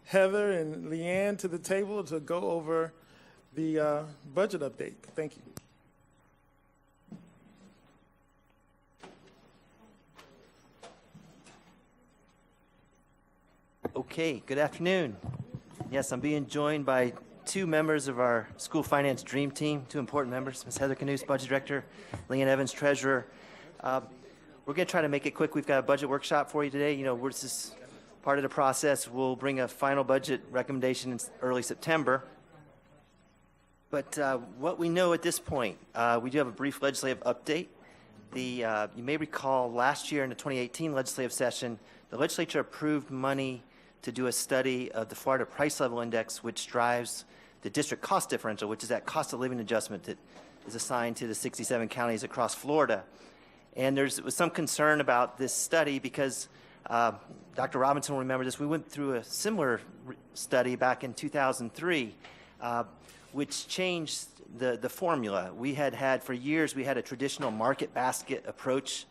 Heather and Leanne to the table to go over the budget update. Thank you. Okay, good afternoon. Yes, I'm being joined by two members of our school finance dream team, two important members, Ms. Heather Knust, Budget Director, Leanne Evans, Treasurer. We're going to try to make it quick. We've got a budget workshop for you today. This is part of the process. We'll bring a final budget recommendation in early September. But what we know at this point, we do have a brief legislative update. You may recall last year in the 2018 legislative session, the legislature approved money to do a study of the Florida Price Level Index, which drives the district cost differential, which is that cost of living adjustment that is assigned to the 67 counties across Florida. And there was some concern about this study because Dr. Robinson will remember this. We went through a similar study back in 2003, which changed the formula. We had for years, we had a traditional market basket approach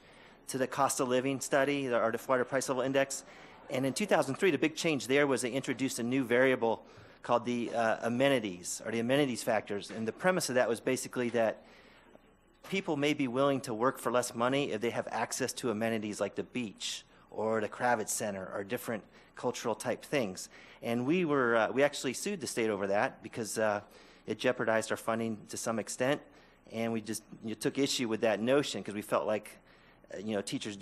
to the cost of living study, or the Florida Price Level Index. And in 2003, the big change there was they introduced a new variable called the amenities, or the amenities factors. And the premise of that was basically that people may be willing to work for less money if they have access to amenities like the beach or the Kravitz Center or different cultural type things. And we actually sued the state over that because it jeopardized our funding to some extent. And we just took issue with that notion because we felt like teachers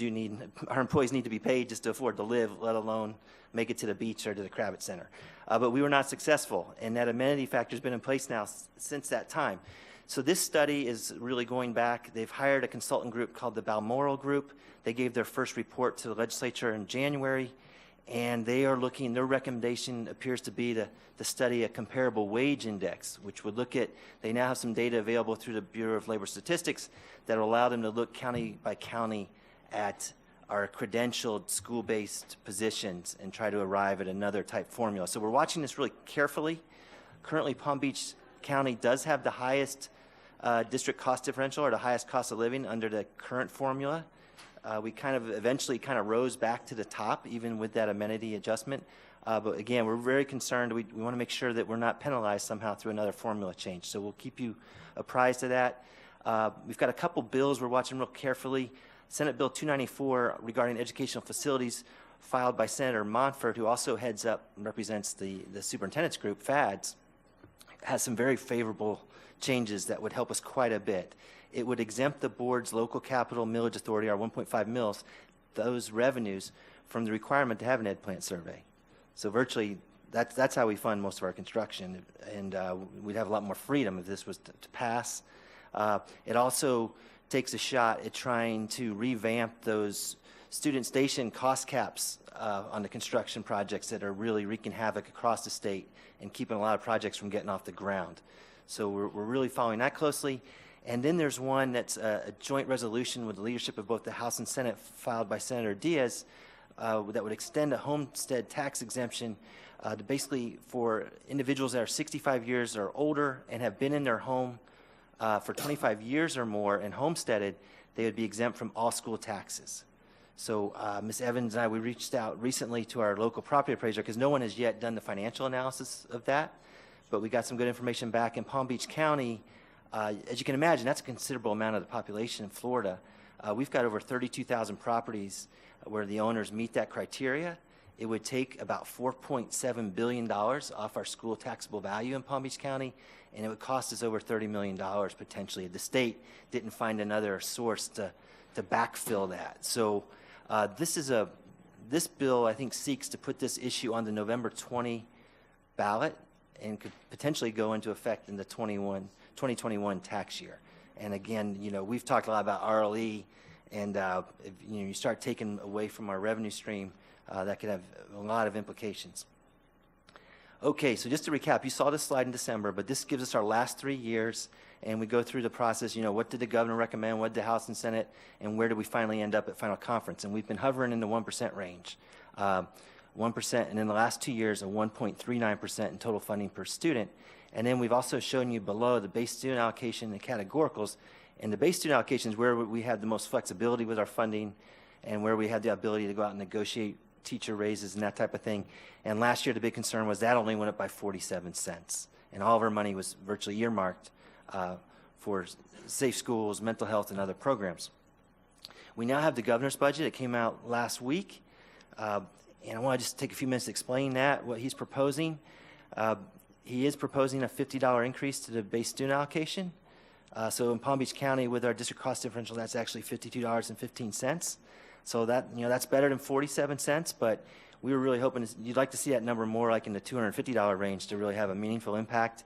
our employees need to be paid just to afford to live, let alone make it to the beach or to the Kravitz Center. But we were not successful, and that amenity factor has been in place now since that time. So this study is really going back. They've hired a consultant group called the Balmoral Group. They gave their first report to the legislature in January, and they are looking, their recommendation appears to be to study a comparable wage index, which would look at, they now have some data available through the Bureau of Labor Statistics that will allow them to look county by county at our credentialed school-based positions and try to arrive at another type formula. So we're watching this really carefully. Currently, Palm Beach County does have the highest district cost differential, or the highest cost of living under the current formula. We eventually rose back to the top, even with that amenity adjustment. But again, we're very concerned. We want to make sure that we're not penalized somehow through another formula change. So we'll keep you apprised of that. We've got a couple bills we're watching real carefully. Senate Bill 294 regarding educational facilities, filed by Senator Montford, who also heads up and represents the superintendent's group, FADS, has some very favorable changes that would help us quite a bit. It would exempt the board's local capital millage authority, our 1.5 mils, those revenues from the requirement to have an ed plant survey. So virtually, that's how we fund most of our construction, and we'd have a lot more freedom if this was to pass. It also takes a shot at trying to revamp those student station cost caps on the construction projects that are really wreaking havoc across the state and keeping a lot of projects from getting off the ground. So we're really following that closely. And then there's one that's a joint resolution with the leadership of both the House and Senate, filed by Senator Diaz, that would extend a homestead tax exemption to basically for individuals that are 65 years or older and have been in their home for 25 years or more and homesteaded. They would be exempt from all school taxes. So Ms. Evans and I, we reached out recently to our local property appraiser because no one has yet done the financial analysis of that, but we got some good information back. In Palm Beach County, as you can imagine, that's a considerable amount of the population in Florida. We've got over 32,000 properties where the owners meet that criteria. It would take about $4.7 billion off our school taxable value in Palm Beach County, and it would cost us over $30 million potentially if the state didn't find another source to backfill that. So this bill, I think, seeks to put this issue on the November 20 ballot and could potentially go into effect in the 2021 tax year. And again, we've talked a lot about RLE, and if you start taking away from our revenue stream, that could have a lot of implications. Okay, so just to recap, you saw this slide in December, but this gives us our last 3 years, and we go through the process. What did the governor recommend, what did the House and Senate, and where did we finally end up at final conference? And we've been hovering in the 1% range. 1%, and in the last 2 years, a 1.39% in total funding per student. And then we've also shown you below the base student allocation and categoricals. And the base student allocation is where we have the most flexibility with our funding and where we have the ability to go out and negotiate teacher raises and that type of thing. And last year, the big concern was that only went up by 47 cents. And all of our money was virtually earmarked for safe schools, mental health, and other programs. We now have the governor's budget. It came out last week. And I want to just take a few minutes to explain that, what he's proposing. He is proposing a $50 increase to the base student allocation. So in Palm Beach County, with our district cost differential, that's actually $52.15. So that, that's better than 47 cents, but we were really hoping you'd like to see that number more like in the $250 range to really have a meaningful impact.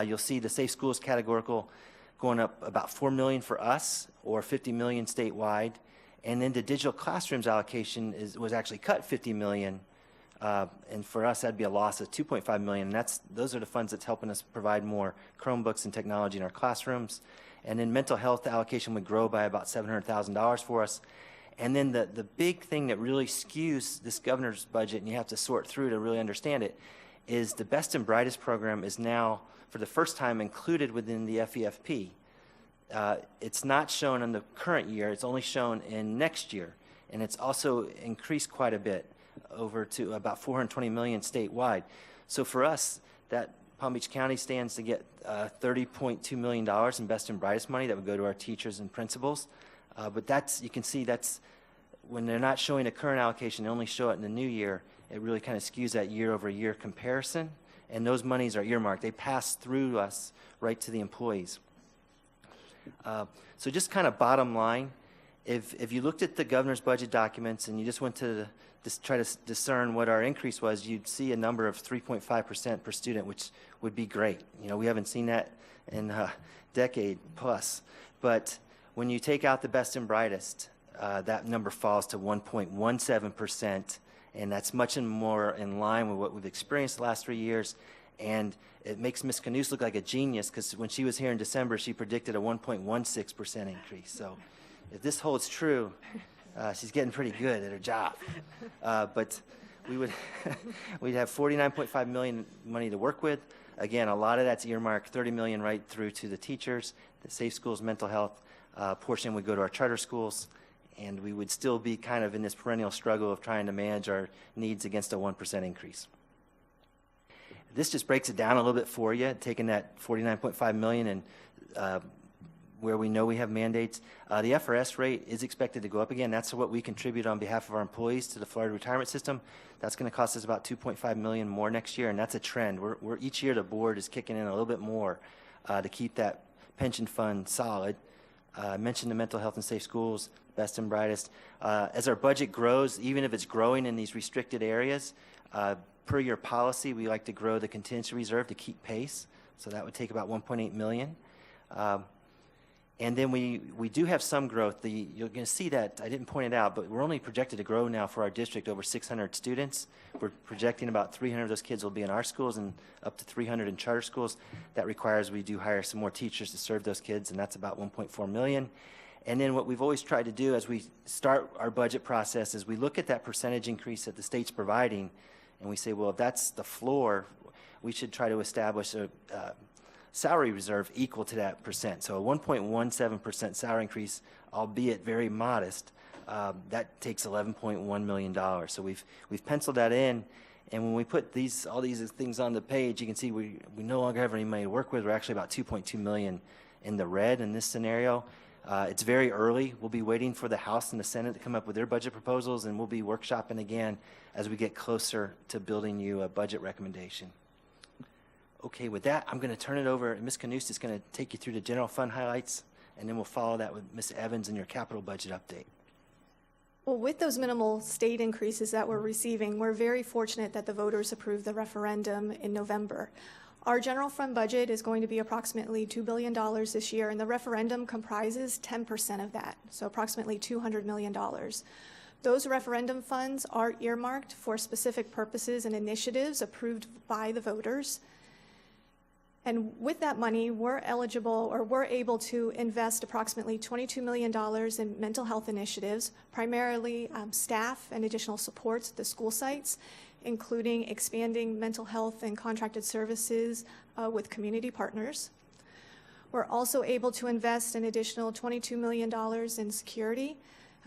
You'll see the Safe Schools categorical going up about $4 million for us, or $50 million statewide. And then the digital classrooms allocation was actually cut $50 million. And for us, that'd be a loss of $2.5 million. And those are the funds that's helping us provide more Chromebooks and technology in our classrooms. And then mental health allocation would grow by about $700,000 for us. And then the big thing that really skews this governor's budget, and you have to sort through to really understand it, is the Best and Brightest program is now, for the first time, included within the FEFP. It's not shown in the current year. It's only shown in next year. And it's also increased quite a bit, over to about $420 million statewide. So for us, that Palm Beach County stands to get $30.2 million in Best and Brightest money that would go to our teachers and principals. But you can see that's, when they're not showing a current allocation, they only show it in the new year, it really kind of skews that year-over-year comparison. And those monies are earmarked. They pass through us right to the employees. So just kind of bottom line, if you looked at the governor's budget documents and you just went to try to discern what our increase was, you'd see a number of 3.5% per student, which would be great. We haven't seen that in a decade plus. But when you take out the Best and Brightest, that number falls to 1.17%, and that's much more in line with what we've experienced the last 3 years. And it makes Ms. Knust look like a genius, because when she was here in December, she predicted a 1.16% increase. So if this holds true, she's getting pretty good at her job. But we'd have $49.5 million money to work with. Again, a lot of that's earmarked, $30 million right through to the teachers, the Safe Schools, mental health portion would go to our charter schools, and we would still be kind of in this perennial struggle of trying to manage our needs against a 1% increase. This just breaks it down a little bit for you, taking that $49.5 million and where we know we have mandates. The FRS rate is expected to go up again. That's what we contribute on behalf of our employees to the Florida retirement system. That's going to cost us about $2.5 million more next year, and that's a trend. Each year the board is kicking in a little bit more to keep that pension fund solid. I mentioned the mental health and safe schools, Best and Brightest. As our budget grows, even if it's growing in these restricted areas, per your policy, we like to grow the contingency reserve to keep pace. So that would take about $1.8 million. And then we do have some growth. You're going to see that, I didn't point it out, but we're only projected to grow now for our district over 600 students. We're projecting about 300 of those kids will be in our schools and up to 300 in charter schools. That requires we do hire some more teachers to serve those kids, and that's about $1.4 million. And then what we've always tried to do as we start our budget process is we look at that percentage increase that the state's providing, and we say, well, if that's the floor, we should try to establish a salary reserve equal to that percent. So a 1.17% salary increase, albeit very modest, that takes $11.1 million. So we've penciled that in, and when we put all these things on the page, you can see we no longer have any money to work with. We're actually about $2.2 million in the red in this scenario. It's very early. We'll be waiting for the House and the Senate to come up with their budget proposals, and we'll be workshopping again as we get closer to building you a budget recommendation. Okay, with that, I'm going to turn it over, and Ms. Knust is going to take you through the general fund highlights, and then we'll follow that with Ms. Evans and your capital budget update. Well, with those minimal state increases that we're receiving, we're very fortunate that the voters approved the referendum in November. Our general fund budget is going to be approximately $2 billion this year, and the referendum comprises 10% of that, so approximately $200 million. Those referendum funds are earmarked for specific purposes and initiatives approved by the voters. And with that money, we're able to invest approximately $22 million in mental health initiatives, primarily staff and additional supports at the school sites, including expanding mental health and contracted services with community partners. We're also able to invest an additional $22 million in security,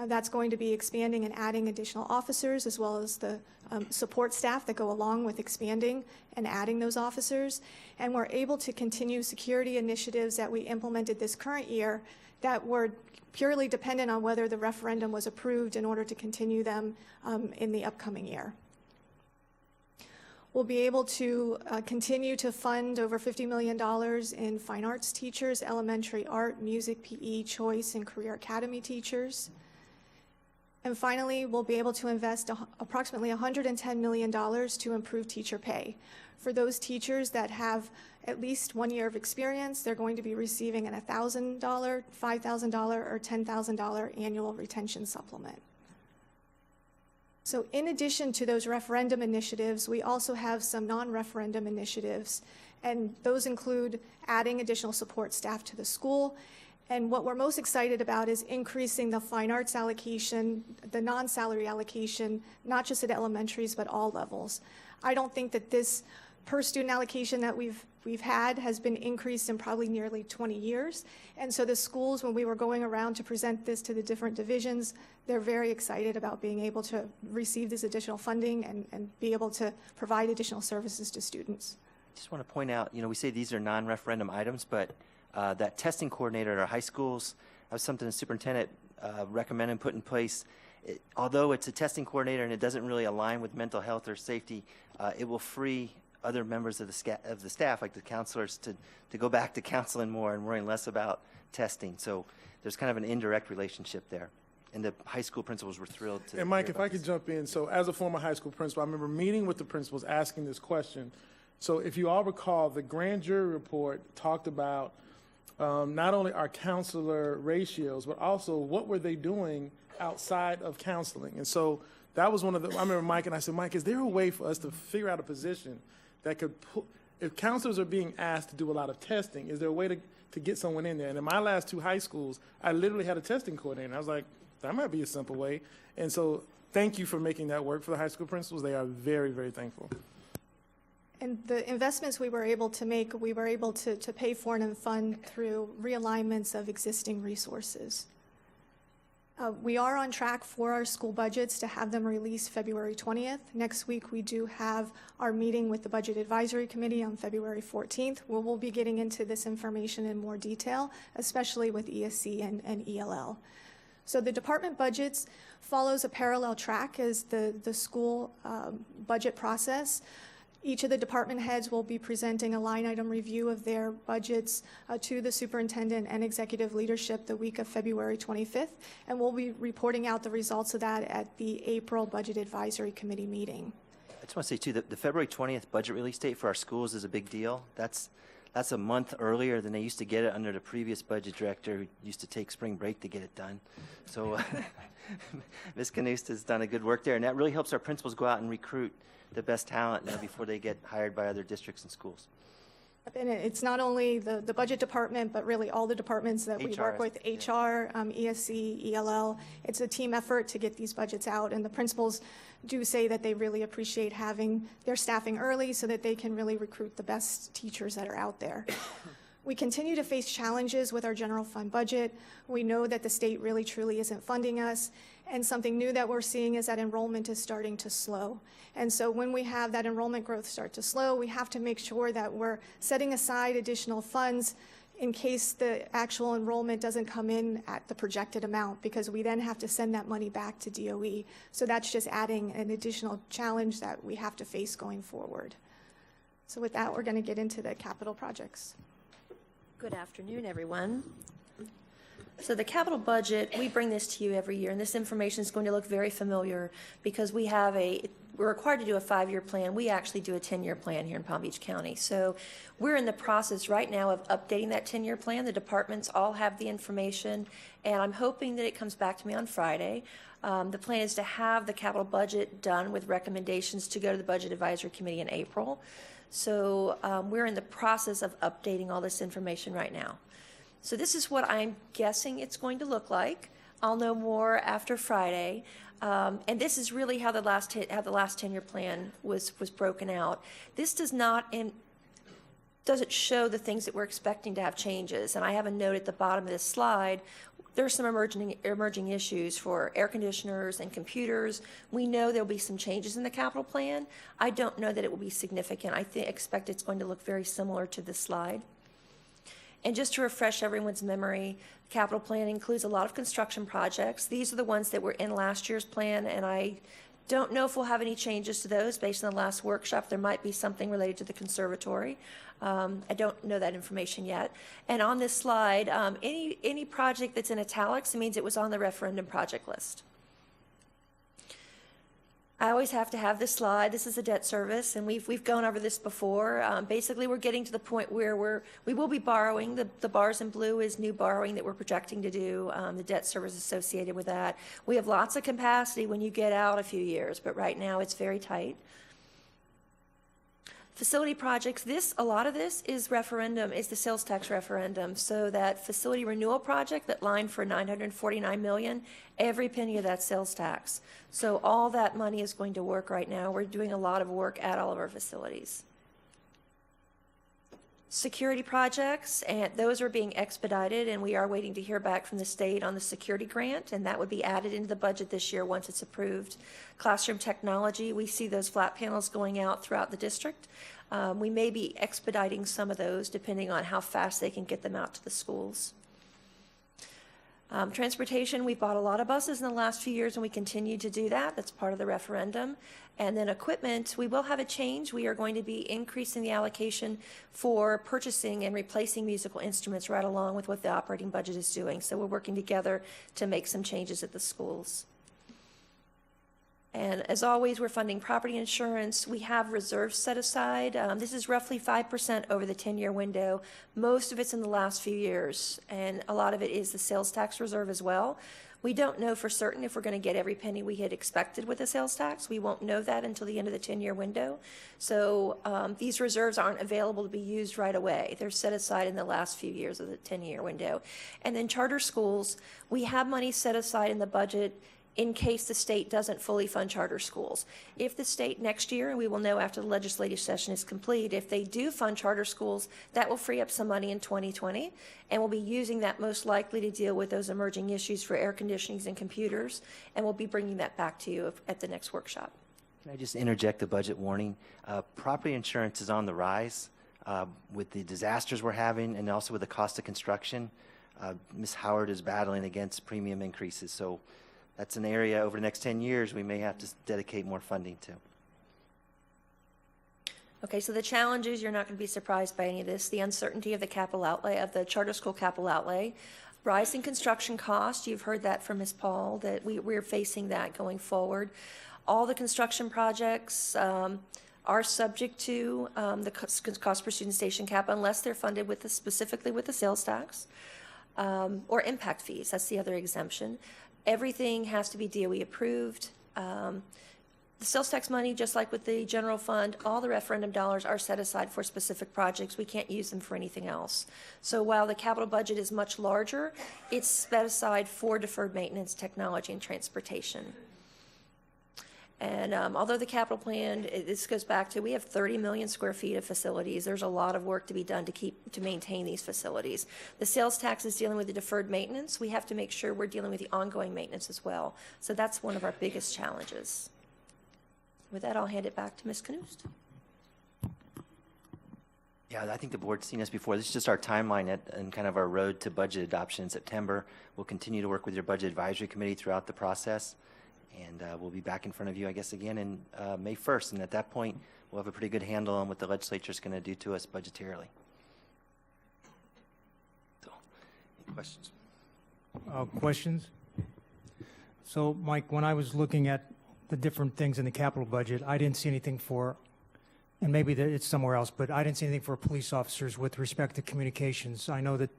That's going to be expanding and adding additional officers as well as the support staff that go along with expanding and adding those officers. And we're able to continue security initiatives that we implemented this current year that were purely dependent on whether the referendum was approved in order to continue them in the upcoming year. We'll be able to continue to fund over $50 million in fine arts teachers, elementary art, music, PE, choice, and career academy teachers. And finally, we'll be able to invest approximately $110 million to improve teacher pay. For those teachers that have at least 1 year of experience, they're going to be receiving an $1,000, $5,000, or $10,000 annual retention supplement. So in addition to those referendum initiatives, we also have some non-referendum initiatives, and those include adding additional support staff to the school. And what we're most excited about is increasing the fine arts allocation, the non-salary allocation, not just at elementaries, but all levels. I don't think that this per student allocation that we've had has been increased in probably nearly 20 years. And so the schools, when we were going around to present this to the different divisions, they're very excited about being able to receive this additional funding and be able to provide additional services to students. Just want to point out, we say these are non-referendum items, but that testing coordinator at our high schools, that was something the superintendent recommended and put in place. Although it's a testing coordinator and it doesn't really align with mental health or safety, it will free other members of the staff, like the counselors, to go back to counseling more and worrying less about testing. So there's kind of an indirect relationship there. And the high school principals were thrilled to. And Mike, if I could jump in. So as a former high school principal, I remember meeting with the principals asking this question. So if you all recall, the grand jury report talked about not only our counselor ratios, but also what were they doing outside of counseling. And so that was one of the, I remember Mike and I said, Mike, is there a way for us to figure out a position that could, if counselors are being asked to do a lot of testing, is there a way to get someone in there? And in my last two high schools, I literally had a testing coordinator. I was like, that might be a simple way. And so thank you for making that work for the high school principals. They are very, very thankful. And the investments we were able to make, we were able to pay for and fund through realignments of existing resources. We are on track for our school budgets to have them released February 20th. Next week, we do have our meeting with the Budget Advisory Committee on February 14th, where we'll be getting into this information in more detail, especially with ESC and ELL. So the department budgets follows a parallel track as the school budget process. Each of the department heads will be presenting a line item review of their budgets to the superintendent and executive leadership the week of February 25th, and we'll be reporting out the results of that at the April Budget Advisory Committee meeting. I just want to say, too, that the February 20th budget release date for our schools is a big deal. That's a month earlier than they used to get it under the previous budget director, who used to take spring break to get it done. So Ms. Canoost has done a good work there, and that really helps our principals go out and recruit the best talent before they get hired by other districts and schools. And it's not only the budget department, but really all the departments that we work with, HR, ESC, ELL. It's a team effort to get these budgets out, and the principals do say that they really appreciate having their staffing early so that they can really recruit the best teachers that are out there. We continue to face challenges with our general fund budget. We know that the state really truly isn't funding us, and something new that we're seeing is that enrollment is starting to slow. And so when we have that enrollment growth start to slow, we have to make sure that we're setting aside additional funds in case the actual enrollment doesn't come in at the projected amount, because we then have to send that money back to DOE. So that's just adding an additional challenge that we have to face going forward. So with that, we're going to get into the capital projects. Good afternoon, everyone. So the capital budget, we bring this to you every year, and this information is going to look very familiar because we're required to do a 5-year plan. We actually do a 10-year plan here in Palm Beach County. So we're in the process right now of updating that 10-year plan. The departments all have the information, and I'm hoping that it comes back to me on Friday. The plan is to have the capital budget done with recommendations to go to the Budget Advisory Committee in April. So we're in the process of updating all this information right now. So this is what I'm guessing it's going to look like. I'll know more after Friday. And this is really how the last 10-year plan was broken out. This does not doesn't show the things that we're expecting to have changes. And I have a note at the bottom of this slide. There's some emerging issues for air conditioners and computers. We know there'll be some changes in the capital plan. I don't know that it will be significant. I expect it's going to look very similar to this slide. And just to refresh everyone's memory, the capital plan includes a lot of construction projects. These are the ones that were in last year's plan, and I don't know if we'll have any changes to those based on the last workshop. There might be something related to the conservatory. I don't know that information yet. And on this slide, any project that's in italics, it means it was on the referendum project list. I always have to have this slide. This is a debt service, and we've gone over this before. Basically, we're getting to the point where we will be borrowing. The bars in blue is new borrowing that we're projecting to do, the debt service associated with that. We have lots of capacity when you get out a few years, but right now it's very tight. Facility projects, a lot of this is the sales tax referendum. So that facility renewal project that lined for $949 million, every penny of that sales tax. So all that money is going to work right now. We're doing a lot of work at all of our facilities. Security projects, and those are being expedited, and we are waiting to hear back from the state on the security grant, and that would be added into the budget this year once it's approved. Classroom technology, we see those flat panels going out throughout the district. We may be expediting some of those depending on how fast they can get them out to the schools. Transportation, we've bought a lot of buses in the last few years, and we continue to do that. That's part of the referendum. And then equipment, we will have a change. We are going to be increasing the allocation for purchasing and replacing musical instruments right along with what the operating budget is doing. So we're working together to make some changes at the schools. And as always, we're funding property insurance. We have reserves set aside. This is roughly 5% over the 10-year window. Most of it's in the last few years, and a lot of it is the sales tax reserve as well. We don't know for certain if we're going to get every penny we had expected with the sales tax. We won't know that until the end of the 10-year window. So these reserves aren't available to be used right away. They're set aside in the last few years of the 10-year window. And then charter schools, we have money set aside in the budget in case the state doesn't fully fund charter schools. If the state next year, and we will know after the legislative session is complete, if they do fund charter schools, that will free up some money in 2020, and we'll be using that most likely to deal with those emerging issues for air conditionings and computers, and we'll be bringing that back to you at the next workshop. Can I just interject a budget warning? Property insurance is on the rise with the disasters we're having and also with the cost of construction. Ms. Howard is battling against premium increases, so that's an area over the next 10 years we may have to dedicate more funding to. Okay, so the challenge is, you're not going to be surprised by any of this, the uncertainty of the capital outlay, of the charter school capital outlay. Rising construction costs, you've heard that from Ms. Paul, that we're facing that going forward. All the construction projects are subject to the cost per student station cap unless they're funded specifically with the sales tax or impact fees. That's the other exemption. Everything has to be DOE approved. The sales tax money, just like with the general fund, all the referendum dollars are set aside for specific projects. We can't use them for anything else. So while the capital budget is much larger, it's set aside for deferred maintenance, technology, and transportation. And although the capital plan, this goes back to, we have 30 million square feet of facilities. There's a lot of work to be done to maintain these facilities. The sales tax is dealing with the deferred maintenance. We have to make sure we're dealing with the ongoing maintenance as well. So that's one of our biggest challenges. With that, I'll hand it back to Ms. Knust. Yeah, I think the board's seen us before. This is just our timeline and kind of our road to budget adoption in September. We'll continue to work with your budget advisory committee throughout the process. And we'll be back in front of you, I guess, again in May 1st. And at that point, we'll have a pretty good handle on what the legislature is going to do to us budgetarily. So, any questions? Questions? So, Mike, when I was looking at the different things in the capital budget, I didn't see anything for, and maybe it's somewhere else, but I didn't see anything for police officers with respect to communications. I know that,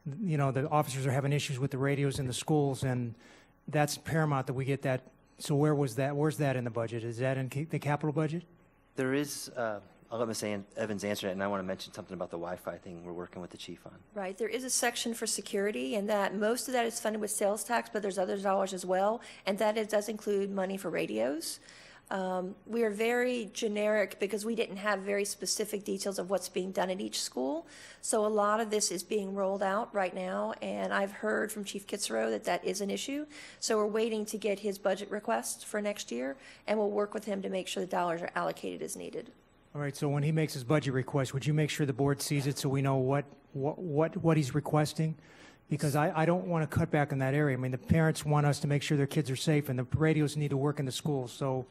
the officers are having issues with the radios in the schools, and that's paramount that we get that. So where was that? Where's that in the budget? Is that in the capital budget? There is, I'll let Ms. Evans answer it, and I want to mention something about the Wi-Fi thing we're working with the chief on. Right, there is a section for security, and that most of that is funded with sales tax, but there's other dollars as well, and that does include money for radios. We are very generic because we didn't have very specific details of what's being done at each school. So a lot of this is being rolled out right now, and I've heard from Chief Kitsero that that is an issue. So we're waiting to get his budget request for next year, and we'll work with him to make sure the dollars are allocated as needed. All right, so when he makes his budget request, would you make sure the board sees it so we know what he's requesting? Because I don't want to cut back in that area. I mean, the parents want us to make sure their kids are safe, and the radios need to work in the schools. So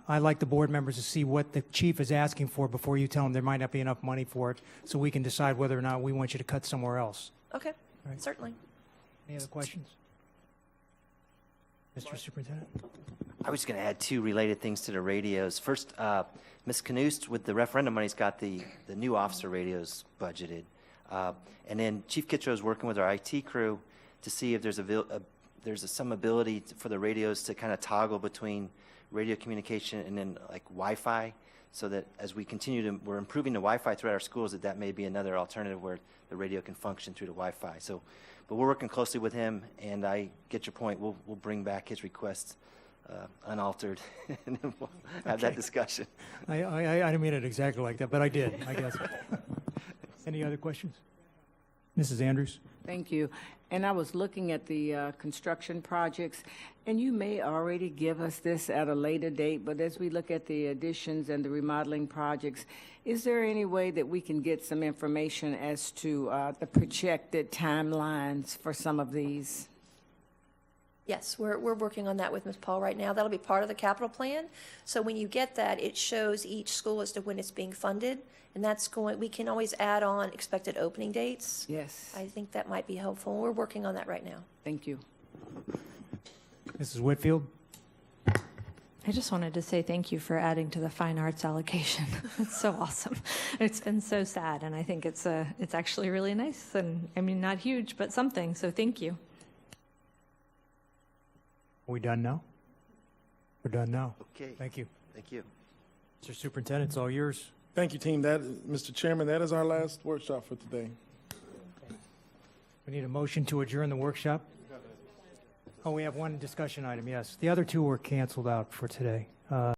I like the board members to see what the chief is asking for before you tell them there might not be enough money for it, so we can decide whether or not we want you to cut somewhere else. Okay, Right. certainly. Any other questions? Mr. Superintendent? I was going to add two related things to the radios. First, Ms. Knust, with the referendum money's got the new officer radios budgeted. And then Chief Kitsero is working with our IT crew to see if there's some ability for the radios to kind of toggle between radio communication and then like Wi-Fi, so that as we we're improving the Wi-Fi throughout our schools, that may be another alternative where the radio can function through the Wi-Fi. So, but we're working closely with him, and I get your point. We'll bring back his requests unaltered, and then we'll have that discussion. I didn't mean it exactly like that, but I did, I guess. Any other questions? Mrs. Andrews? Thank you. And I was looking at the construction projects, and you may already give us this at a later date, but as we look at the additions and the remodeling projects, is there any way that we can get some information as to the projected timelines for some of these? Yes, we're working on that with Ms. Paul right now. That'll be part of the capital plan. So when you get that, it shows each school as to when it's being funded, and we can always add on expected opening dates. Yes. I think that might be helpful. We're working on that right now. Thank you. Mrs. Whitfield? I just wanted to say thank you for adding to the fine arts allocation. It's so awesome. It's been so sad, and I think it's actually really nice, and I mean, not huge, but something, so thank you. Are we done now? We're done now. Okay. Thank you. Thank you. Mr. Superintendent, it's all yours. Thank you, team. Mr. Chairman, that is our last workshop for today. We need a motion to adjourn the workshop. Oh, we have one discussion item, yes. The other two were canceled out for today.